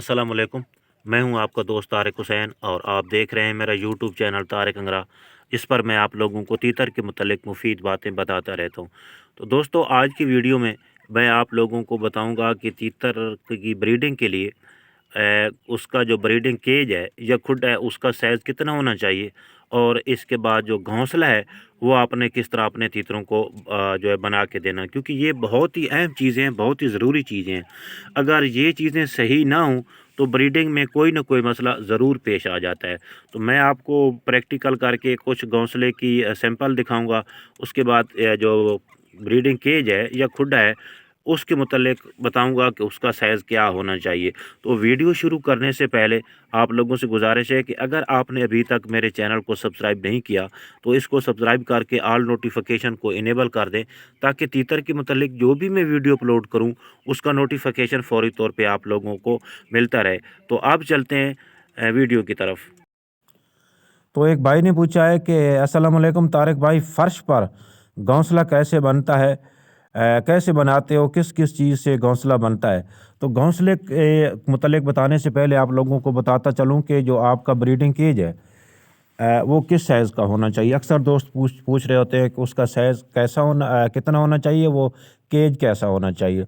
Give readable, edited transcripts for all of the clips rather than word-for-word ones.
अस्सलाम वालेकुम। मैं हूं आपका दोस्त तारिक हुसैन और आप देख रहे हैं मेरा यूट्यूब चैनल तारिक अंगरा। इस पर मैं आप लोगों को तीतर के मुतल्लिक मुफीद बातें बताता रहता हूं। तो दोस्तों, आज की वीडियो में मैं आप लोगों को बताऊंगा कि तीतर की ब्रीडिंग के लिए उसका जो ब्रीडिंग केज है या खुड है उसका साइज़ कितना होना चाहिए, और इसके बाद जो घोंसला है वो आपने किस तरह अपने तीतरों को जो है बना के देना, क्योंकि ये बहुत ही अहम चीज़ें हैं, बहुत ही ज़रूरी चीज़ें हैं। अगर ये चीज़ें सही ना हों तो ब्रीडिंग में कोई ना कोई मसला ज़रूर पेश आ जाता है। तो मैं आपको प्रैक्टिकल करके कुछ घोंसले की सैंपल दिखाऊंगा। उसके बाद जो ब्रीडिंग केज है या खुड है उसके मुतल्लिक बताऊंगा कि उसका साइज़ क्या होना चाहिए। तो वीडियो शुरू करने से पहले आप लोगों से गुजारिश है कि अगर आपने अभी तक मेरे चैनल को सब्सक्राइब नहीं किया तो इसको सब्सक्राइब करके ऑल नोटिफिकेशन को इनेबल कर दें, ताकि तीतर के मुतल्लिक जो भी मैं वीडियो अपलोड करूं उसका नोटिफिकेशन फौरी तौर पे आप लोगों को मिलता रहे। तो अब चलते हैं वीडियो की तरफ। तो एक भाई ने पूछा है कि अस्सलाम वालेकुम तारिक भाई, फ़र्श पर घोंसला कैसे बनता है? कैसे बनाते हो? किस किस चीज़ से घोंसला बनता है? तो घोंसले के मुतल्लिक बताने से पहले आप लोगों को बताता चलूं कि जो आपका ब्रीडिंग केज है वो किस साइज़ का होना चाहिए। अक्सर दोस्त पूछ पूछ रहे होते हैं कि उसका साइज़ कैसा होना कितना होना चाहिए, वो केज कैसा होना चाहिए।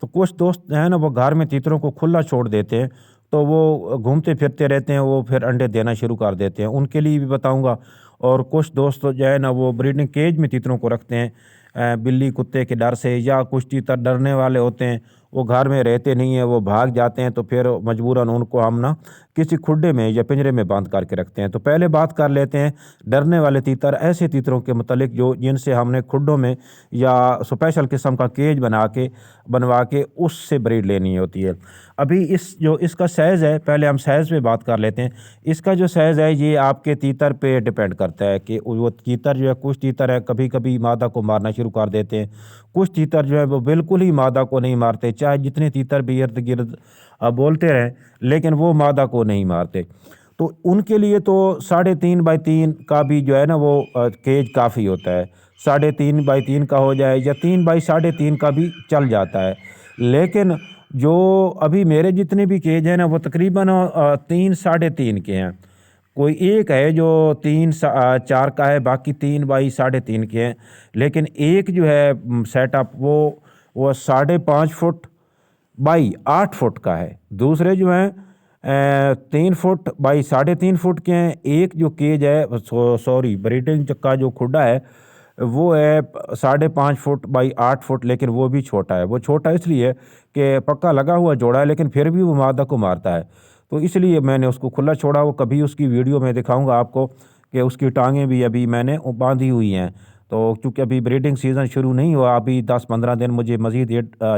तो कुछ दोस्त हैं ना, वो घर में तीतरों को खुला छोड़ देते हैं, तो वो घूमते फिरते रहते हैं, वो फिर अंडे देना शुरू कर देते हैं, उनके लिए भी बताऊंगा। और कुछ दोस्त जो है ना, वो ब्रीडिंग केज में तीतरों को रखते हैं बिल्ली कुत्ते के डर से, या कुछ तीतर डरने वाले होते हैं, वो घर में रहते नहीं हैं, वो भाग जाते हैं, तो फिर मजबूरन उनको हम ना किसी खुड्डे में या पिंजरे में बंद करके रखते हैं। तो पहले बात कर लेते हैं डरने वाले तीतर, ऐसे तीतरों के मुतल्लिक जो जिनसे हमने खुड्डों में या स्पेशल किस्म का केज बनवा के उससे ब्रीड लेनी होती है। अभी इसका साइज़ है, पहले हम साइज़ पे बात कर लेते हैं। इसका जो साइज़ है ये आपके तीतर पे डिपेंड करता है कि वो तीतर जो है, कुछ तीतर है कभी कभी मादा को मारना शुरू कर देते हैं, कुछ तीतर जो है वो बिल्कुल ही मादा को नहीं मारते, चाहे जितने तीतर भी इर्द गिर्द बोलते रहें, लेकिन वो मादा को नहीं मारते। तो उनके लिए तो 3.5x3 का भी जो है ना वो केज काफ़ी होता है। 3.5x3 का हो जाए या 3x3.5 का भी चल जाता है। लेकिन जो अभी मेरे जितने भी केज हैं ना, वो तकरीबन 3 3.5 के हैं। कोई एक है जो 4 का है, बाकी 3x3.5 के हैं। लेकिन एक जो है सेटअप वो 5.5 फुट बाई 8 फुट का है। दूसरे जो हैं 3 फुट बाई 3.5 फुट के हैं। एक जो केज है, सॉरी, ब्रीडिंग का जो खुड्डा है वो है 5.5 फुट बाई 8 फुट, लेकिन वो भी छोटा है। वो छोटा इसलिए कि पक्का लगा हुआ जोड़ा है, लेकिन फिर भी वो मादा को मारता है, तो इसलिए मैंने उसको खुला छोड़ा। वो कभी उसकी वीडियो में दिखाऊंगा आपको कि उसकी टांगें भी अभी मैंने बांधी हुई हैं। तो चूँकि अभी ब्रीडिंग सीज़न शुरू नहीं हुआ, अभी 10-15 दिन मुझे मज़ीद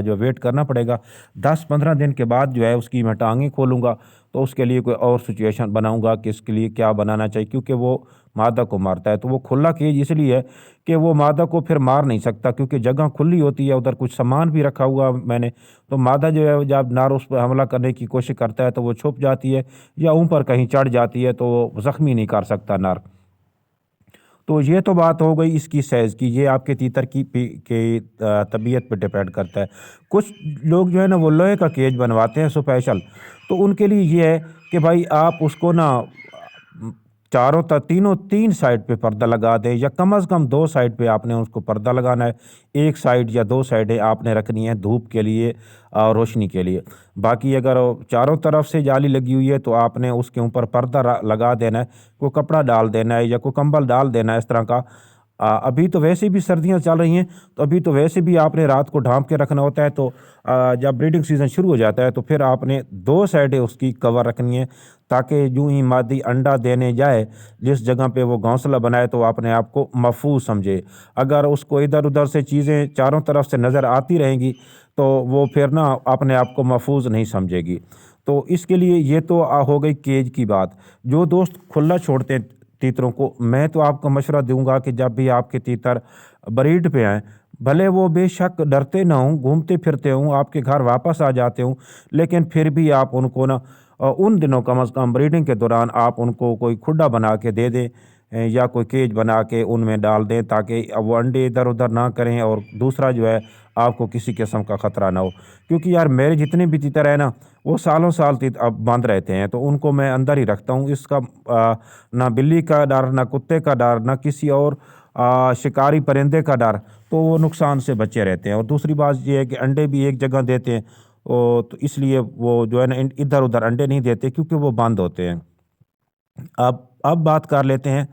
जो वेट करना पड़ेगा। 10-15 दिन के बाद जो है उसकी मैं टांगें खोलूँगा, तो उसके लिए कोई और सिचुएशन बनाऊँगा कि इसके लिए क्या बनाना चाहिए, क्योंकि वो मादा को मारता है। तो वो खुला केज इसलिए है कि वो मादा को फिर मार नहीं सकता, क्योंकि जगह खुली होती है, उधर कुछ सामान भी रखा हुआ मैंने। तो मादा जो है जब नर उस पर हमला करने की कोशिश करता है तो वो छुप जाती है या ऊपर कहीं चढ़ जाती है, तो वो ज़ख्मी नहीं कर सकता नर। तो ये तो बात हो गई इसकी साइज़ की। ये आपके तीतर की तबीयत पे डिपेंड करता है। कुछ लोग जो है ना वो लोहे का केज बनवाते हैं स्पेशल, तो उनके लिए ये है कि भाई आप उसको ना चारों तीनों 3 साइड पे पर्दा लगा दें, या कम से कम 2 साइड पे आपने उसको पर्दा लगाना है। एक साइड या 2 साइडें आपने रखनी है धूप के लिए और रोशनी के लिए। बाकी अगर चारों तरफ से जाली लगी हुई है तो आपने उसके ऊपर पर्दा लगा देना है, कोई कपड़ा डाल देना है या कोई कंबल डाल देना है इस तरह का। अभी तो वैसे भी सर्दियां चल रही हैं, तो अभी तो वैसे भी आपने रात को ढांप के रखना होता है। तो जब ब्रीडिंग सीज़न शुरू हो जाता है तो फिर आपने 2 साइडें उसकी कवर रखनी है, ताकि यूं ही मादी अंडा देने जाए जिस जगह पे वो घोंसला बनाए तो अपने आप को महफूज समझे। अगर उसको इधर उधर से चीज़ें चारों तरफ से नज़र आती रहेंगी तो वो फिर ना अपने आप को महफूज नहीं समझेगी। तो इसके लिए ये तो हो गई केज की बात। जो दोस्त खुला छोड़ते हैं तीतरों को, मैं तो आपको मशवरा दूंगा कि जब भी आपके तीतर ब्रीड पे आएँ, भले वो बेशक डरते ना हों, घूमते फिरते हों, आपके घर वापस आ जाते हों, लेकिन फिर भी आप उनको ना उन दिनों कम अज़ कम ब्रीडिंग के दौरान आप उनको कोई खुड्डा बना के दे दें, या कोई केज बना के उनमें डाल दें, ताकि वो अंडे इधर उधर ना करें, और दूसरा जो है आपको किसी किस्म का ख़तरा ना हो। क्योंकि यार मेरे जितने भी तीतर हैं ना, وہ سالوں سال اب بند رہتے ہیں، تو ان کو میں اندر ہی رکھتا ہوں۔ اس کا نہ بلی کا ڈر، نہ کتے کا ڈر، نہ کسی اور شکاری پرندے کا ڈر، تو وہ نقصان سے بچے رہتے ہیں۔ اور دوسری بات یہ ہے کہ انڈے بھی ایک جگہ دیتے ہیں، تو اس لیے وہ جو ہے نا ادھر ادھر انڈے نہیں دیتے، کیونکہ وہ بند ہوتے ہیں۔ اب بات کر لیتے ہیں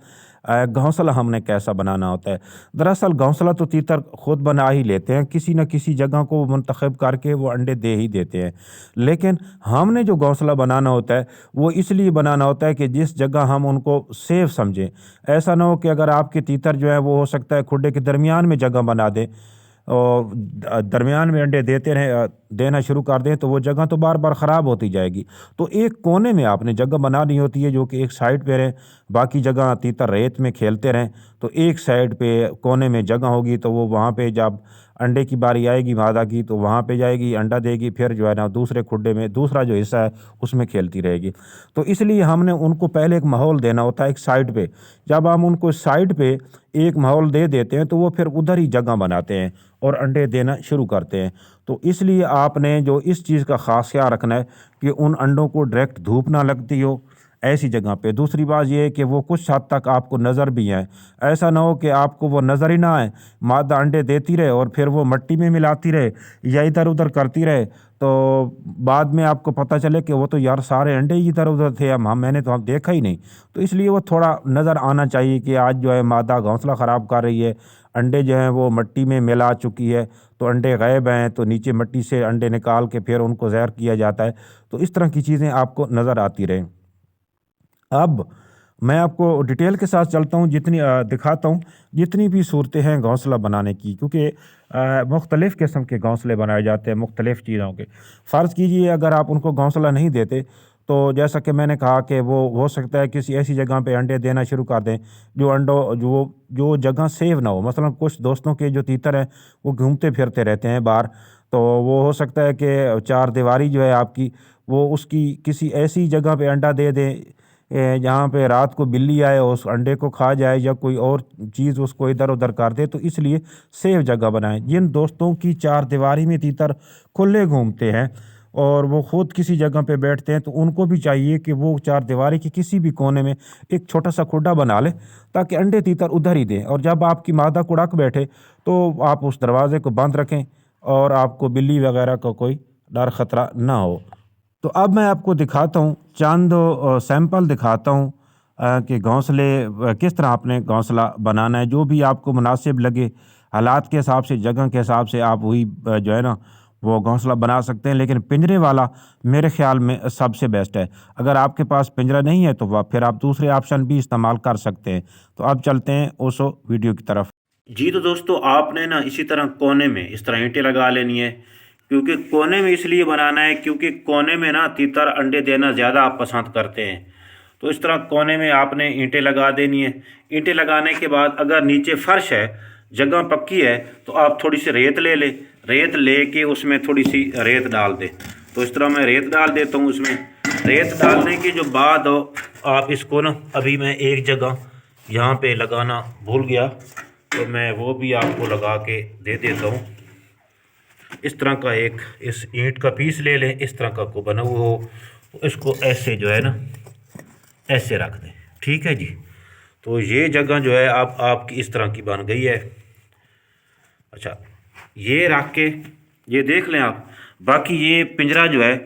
گھونسلہ ہم نے کیسا بنانا ہوتا ہے۔ دراصل گھونسلہ تو تیتر خود بنا ہی لیتے ہیں، کسی نہ کسی جگہ کو منتخب کر کے وہ انڈے دے ہی دیتے ہیں، لیکن ہم نے جو گھونسلہ بنانا ہوتا ہے وہ اس لیے بنانا ہوتا ہے کہ جس جگہ ہم ان کو سیف سمجھیں۔ ایسا نہ ہو کہ اگر آپ کے تیتر جو ہے وہ ہو سکتا ہے کھڈے کے درمیان میں جگہ بنا دیں اور درمیان میں انڈے دینا شروع کر دیں، تو وہ جگہ تو بار بار خراب ہوتی جائے گی۔ تو ایک کونے میں آپ نے جگہ بنانی ہوتی ہے جو کہ ایک سائڈ پہ رہیں، باقی جگہ تیتر ریت میں کھیلتے رہیں، تو ایک سائڈ پہ کونے میں جگہ ہوگی، تو وہ وہاں پہ جب انڈے کی باری آئے گی مادہ کی تو وہاں پہ جائے گی، انڈا دے گی، پھر جو ہے نا دوسرے کھڈے میں دوسرا جو حصہ ہے اس میں کھیلتی رہے گی۔ تو اس لیے ہم نے ان کو پہلے ایک ماحول دینا ہوتا ہے ایک سائڈ پہ۔ جب ہم ان کو سائڈ پہ ایک ماحول دے دیتے ہیں تو وہ پھر ادھر ہی جگہ بناتے ہیں اور انڈے دینا شروع کرتے ہیں۔ تو اس لیے آپ نے جو اس چیز کا خاص خیال رکھنا ہے کہ ان انڈوں کو ڈائریکٹ دھوپ نہ لگتی ہو ایسی جگہ پہ۔ دوسری بات یہ ہے کہ وہ کچھ حد تک آپ کو نظر بھی آئیں، ایسا نہ ہو کہ آپ کو وہ نظر ہی نہ آئے، مادہ انڈے دیتی رہے اور پھر وہ مٹی میں ملاتی رہے یا ادھر ادھر کرتی رہے، تو بعد میں آپ کو پتہ چلے کہ وہ تو یار سارے انڈے ہی ادھر ادھر تھے، میں نے تو دیکھا ہی نہیں۔ تو اس لیے وہ تھوڑا نظر آنا چاہیے کہ آج جو ہے مادہ گھونسلہ خراب کر رہی ہے، انڈے جو ہیں وہ مٹی میں ملا چکی ہے، تو انڈے غائب ہیں، تو نیچے مٹی سے انڈے نکال کے پھر ان کو زہر کیا جاتا ہے۔ تو اس طرح کی چیزیں آپ کو نظر آتی رہیں۔ اب میں آپ کو ڈیٹیل کے ساتھ چلتا ہوں، دکھاتا ہوں جتنی بھی صورتیں ہیں گھونسلہ بنانے کی، کیونکہ مختلف قسم کے گھونسلے بنائے جاتے ہیں مختلف چیزوں کے۔ فرض کیجئے اگر آپ ان کو گھونسلہ نہیں دیتے تو جیسا کہ میں نے کہا کہ وہ ہو سکتا ہے کسی ایسی جگہ پہ انڈے دینا شروع کر دیں جو جگہ سیف نہ ہو۔ مثلا کچھ دوستوں کے جو تیتر ہیں وہ گھومتے پھرتے رہتے ہیں باہر، تو وہ ہو سکتا ہے کہ چار دیواری جو ہے آپ کی وہ اس کی کسی ایسی جگہ پہ انڈا دے دیں جہاں پہ رات کو بلی آئے اور اس انڈے کو کھا جائے یا کوئی اور چیز اس کو ادھر ادھر کر دے، تو اس لیے سیف جگہ بنائیں۔ جن دوستوں کی چار دیواری میں تیتر کھلے گھومتے ہیں اور وہ خود کسی جگہ پہ بیٹھتے ہیں، تو ان کو بھی چاہیے کہ وہ چار دیواری کے کسی بھی کونے میں ایک چھوٹا سا کھڈا بنا لے تاکہ انڈے تیتر ادھر ہی دیں، اور جب آپ کی مادہ کڑک بیٹھے تو آپ اس دروازے کو بند رکھیں اور آپ کو بلی وغیرہ کا کوئی ڈر خطرہ نہ ہو۔ تو اب میں آپ کو دکھاتا ہوں چند سیمپل دکھاتا ہوں کہ گھونسلے کس طرح آپ نے گھونسلہ بنانا ہے، جو بھی آپ کو مناسب لگے حالات کے حساب سے، جگہ کے حساب سے آپ وہی جو ہے نا وہ گھونسلہ بنا سکتے ہیں، لیکن پنجرے والا میرے خیال میں سب سے بیسٹ ہے۔ اگر آپ کے پاس پنجرہ نہیں ہے تو پھر آپ دوسرے آپشن بھی استعمال کر سکتے ہیں۔ تو اب چلتے ہیں اس ویڈیو کی طرف۔ جی تو دوستو آپ نے نا اسی طرح کونے میں اس طرح اینٹیں لگا لینی ہے، کیونکہ کونے میں اس لیے بنانا ہے کیونکہ کونے میں نا تیتر انڈے دینا زیادہ آپ پسند کرتے ہیں۔ تو اس طرح کونے میں آپ نے اینٹیں لگا دینی ہے۔ اینٹیں لگانے کے بعد اگر نیچے فرش ہے، جگہ پکی ہے، تو آپ تھوڑی سی ریت لے لیں، ریت لے کے اس میں تھوڑی سی ریت ڈال دیں۔ تو اس طرح میں ریت ڈال دیتا ہوں۔ اس میں ریت ڈالنے کے جو بعد آپ اس کو نا ابھی میں ایک جگہ یہاں پہ لگانا بھول گیا، تو میں وہ بھی آپ کو لگا کے دے دیتا ہوں۔ اس طرح کا ایک اس اینٹ کا پیس لے لیں، اس طرح کا کو بنا ہوا ہو، اس کو ایسے جو ہے نا ایسے رکھ دیں، ٹھیک ہے جی۔ تو یہ جگہ جو ہے اب آپ کی اس طرح کی بن گئی ہے۔ اچھا، یہ رکھ کے یہ دیکھ لیں آپ، باقی یہ پنجرہ جو ہے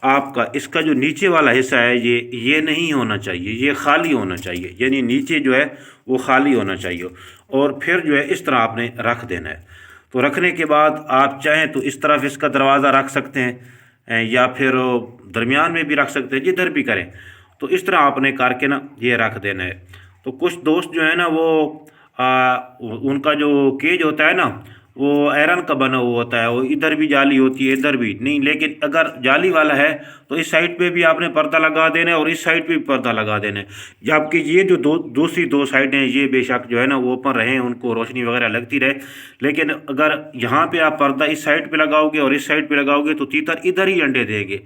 آپ کا، اس کا جو نیچے والا حصہ ہے یہ نہیں ہونا چاہیے، یہ خالی ہونا چاہیے، یعنی نیچے جو ہے وہ خالی ہونا چاہیے، اور پھر جو ہے اس طرح آپ نے رکھ دینا ہے۔ تو رکھنے کے بعد آپ چاہیں تو اس طرف اس کا دروازہ رکھ سکتے ہیں یا پھر درمیان میں بھی رکھ سکتے ہیں، جدھر بھی کریں۔ تو اس طرح آپ نے کر کے نا یہ رکھ دینا ہے۔ تو کچھ دوست جو ہے نا وہ ان کا جو کیج ہوتا ہے نا وہ ایرن کا بنا ہوا ہوتا ہے، وہ ادھر بھی جالی ہوتی ہے ادھر بھی نہیں، لیکن اگر جالی والا ہے تو اس سائڈ پہ بھی آپ نے پردہ لگا دینا ہے اور اس سائڈ پہ بھی پردہ لگا دینا ہے، جبکہ یہ جو دوسری دو سائڈیں یہ بے شک جو ہے نا وہ اوپن رہیں، ان کو روشنی وغیرہ لگتی رہے، لیکن اگر یہاں پہ آپ پردہ اس سائڈ پہ لگاؤ گے اور اس سائڈ پہ لگاؤ گے تو تیتر ادھر ہی انڈے دیں گے۔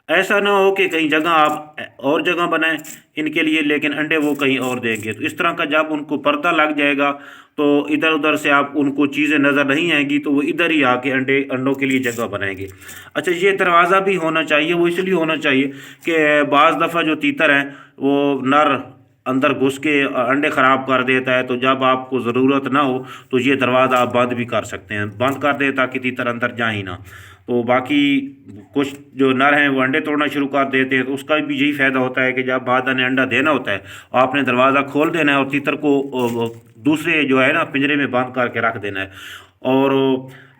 ऐसा ना हो कि कहीं जगह आप और जगह बनाएं इनके लिए, लेकिन अंडे वो कहीं और देंगे। तो इस तरह का जब उनको पर्दा लग जाएगा तो इधर उधर से आप उनको चीज़ें नज़र नहीं आएंगी, तो वो इधर ही आके अंडों के लिए जगह बनाएंगे। अच्छा, ये दरवाज़ा भी होना चाहिए। वो इसलिए होना चाहिए कि बाज़ दफ़ा जो तीतर हैं वो नर अंदर घुस के अंडे ख़राब कर देता है, तो जब आपको ज़रूरत ना हो तो ये दरवाज़ा आप बंद भी कर सकते हैं, बंद कर दे ताकि तीतर अंदर जाए ही ना। तो बाकी कुछ जो नर हैं वो अंडे तोड़ना शुरू कर देते हैं, तो उसका भी यही फ़ायदा होता है कि जब मादा ने अंडा देना होता है आपने दरवाज़ा खोल देना है और तीतर को दूसरे जो है ना पिंजरे में बंद करके रख देना है। और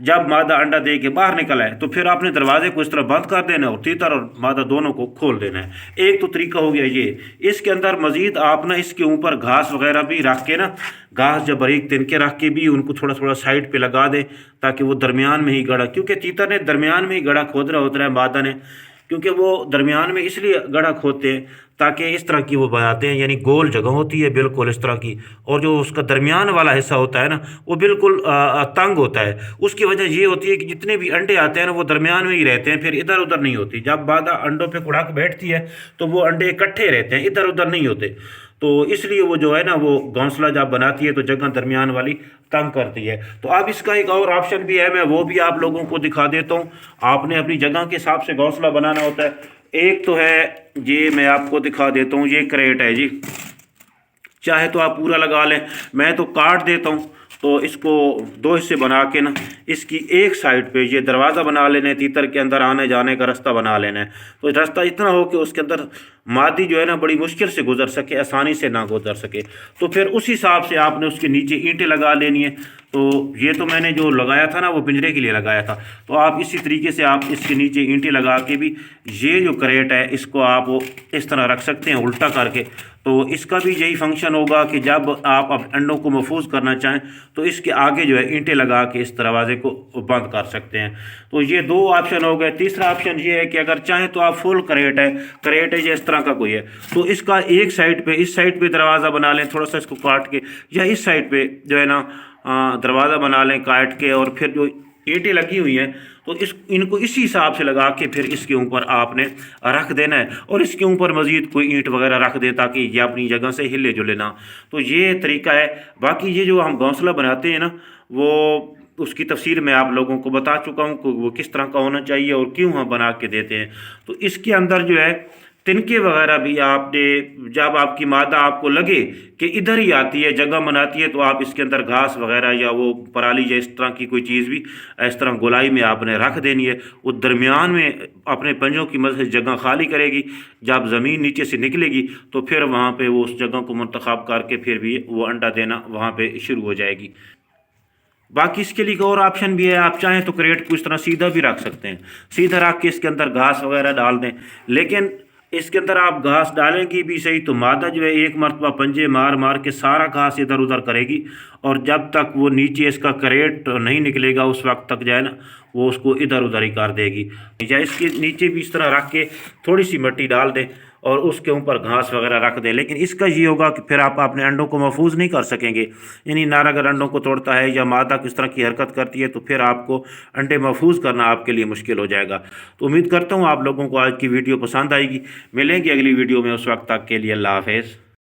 जब मादा अंडा दे के बाहर निकला है तो फिर आपने दरवाजे को इस तरह बंद कर देना है और तीतर और मादा दोनों को खोल देना है। एक तो तरीका हो गया ये। इसके अंदर मज़ीद आप ना इसके ऊपर घास वगैरह भी रख के ना, घास जब बारीक तिनके रख के भी उनको थोड़ा थोड़ा साइड पे लगा दें ताकि वो दरमियान में ही गड़ा, क्योंकि तीतर ने दरमियान में ही गड़ा खोद रहा होता है मादा ने, क्योंकि वो दरमियान में इसलिए गड़ा खोदते हैं ताकि इस तरह की वो बनाते हैं, यानी गोल जगह होती है बिल्कुल इस तरह की, और जो उसका दरमियान वाला हिस्सा होता है ना वो बिल्कुल तंग होता है। उसकी वजह ये होती है कि जितने भी अंडे आते हैं ना वो दरमियान में ही रहते हैं, फिर इधर उधर नहीं होती। जब मादा अंडों पे कुड़ाक बैठती है तो वो अंडे इकट्ठे रहते हैं, इधर उधर नहीं होते। तो इसलिए वो जो है ना वो घोंसला जब बनाती है तो जगह दरमियान वाली तंग करती है। तो अब इसका एक और ऑप्शन भी है, मैं वो भी आप लोगों को दिखा देता हूँ। आपने अपनी जगह के हिसाब से घोंसला बनाना होता है। एक तो है ये, मैं आपको दिखा देता हूँ, ये क्रेट है जी। चाहे तो आप पूरा लगा लें, मैं तो काट देता हूँ। तो इसको दो हिस्से बना के ना इसकी एक साइड पे ये दरवाज़ा बना लेना है, तीतर के अंदर आने जाने का रास्ता बना लेना है। तो रास्ता इतना हो कि उसके अंदर मादी जो है ना बड़ी मुश्किल से गुजर सके, आसानी से ना गुजर सके। तो फिर उस हिसाब से आपने उसके नीचे ईंटें लगा लेनी है। तो ये तो मैंने जो लगाया था ना वो पिंजरे के लिए लगाया था, तो आप इसी तरीके से आप इसके नीचे ईंटें लगा के भी ये जो क्रेट है इसको आप इस तरह रख सकते हैं उल्टा करके। तो इसका भी यही फंक्शन होगा कि जब आप अंडों को महफूज करना चाहें तो इसके आगे जो है ईंटें लगा के इस दरवाजे को बंद कर सकते हैं। तो ये दो ऑप्शन हो गए। तीसरा ऑप्शन ये है कि अगर चाहें तो आप फुल क्रेट है ये इस तरह का कोई है तो इसका एक साइड पे, इस साइड पे दरवाज़ा बना लें थोड़ा सा इसको काट के, या इस साइड पे जो है ना दरवाज़ा बना लें काट के, और फिर जो ईंटें लगी हुई हैं तो इनको इसी हिसाब से लगा के फिर इसके ऊपर आपने रख देना है, और इसके ऊपर मज़ीद कोई ईंट वगैरह रख दे ताकि ये अपनी जगह से हिले जुले ना। तो ये तरीका है। बाकी ये जो हम घोंसला बनाते हैं ना वो उसकी तफसील मैं आप लोगों को बता चुका हूँ कि वो किस तरह का होना चाहिए और क्यों हम बना के देते हैं। तो इसके अंदर जो है तिनके वगैरह भी आपने, जब आपकी मादा आपको लगे कि इधर ही आती है जगह बनाती है, तो आप इसके अंदर घास वगैरह या वो पराली या इस तरह की कोई चीज़ भी इस तरह गोलाई में आपने रख देनी है। वो दरमियान में अपने पंजों की मदद से जगह खाली करेगी। जब ज़मीन नीचे से निकलेगी तो फिर वहाँ पे वो उस जगह को मुंतखब करके फिर भी वो अंडा देना वहाँ पे शुरू हो जाएगी। बाकी इसके लिए एक और ऑप्शन भी है, आप चाहें तो क्रेट को इस तरह सीधा भी रख सकते हैं, सीधा रख के इसके अंदर घास वगैरह डाल दें। लेकिन इसके अंदर आप घास डालेंगी भी सही तो मादा जो है एक मरतबा पंजे मार मार के सारा घास इधर उधर करेगी, और जब तक वो नीचे इसका क्रेट नहीं निकलेगा उस वक्त तक जो है ना वो उसको इधर उधर ही कर देगी। या इसके नीचे भी इस तरह रख के थोड़ी सी मिट्टी डाल दें और उसके ऊपर घास वगैरह रख दें। लेकिन इसका ये होगा कि फिर आप अपने अंडों को महफूज नहीं कर सकेंगे, यानी नर अगर अंडों को तोड़ता है या मादा किस तरह की हरकत करती है तो फिर आपको अंडे महफूज करना आपके लिए मुश्किल हो जाएगा। तो उम्मीद करता हूँ आप लोगों को आज की वीडियो पसंद आएगी। मिलेंगे अगली वीडियो में, उस वक्त तक के लिए अल्लाह हाफ़िज़।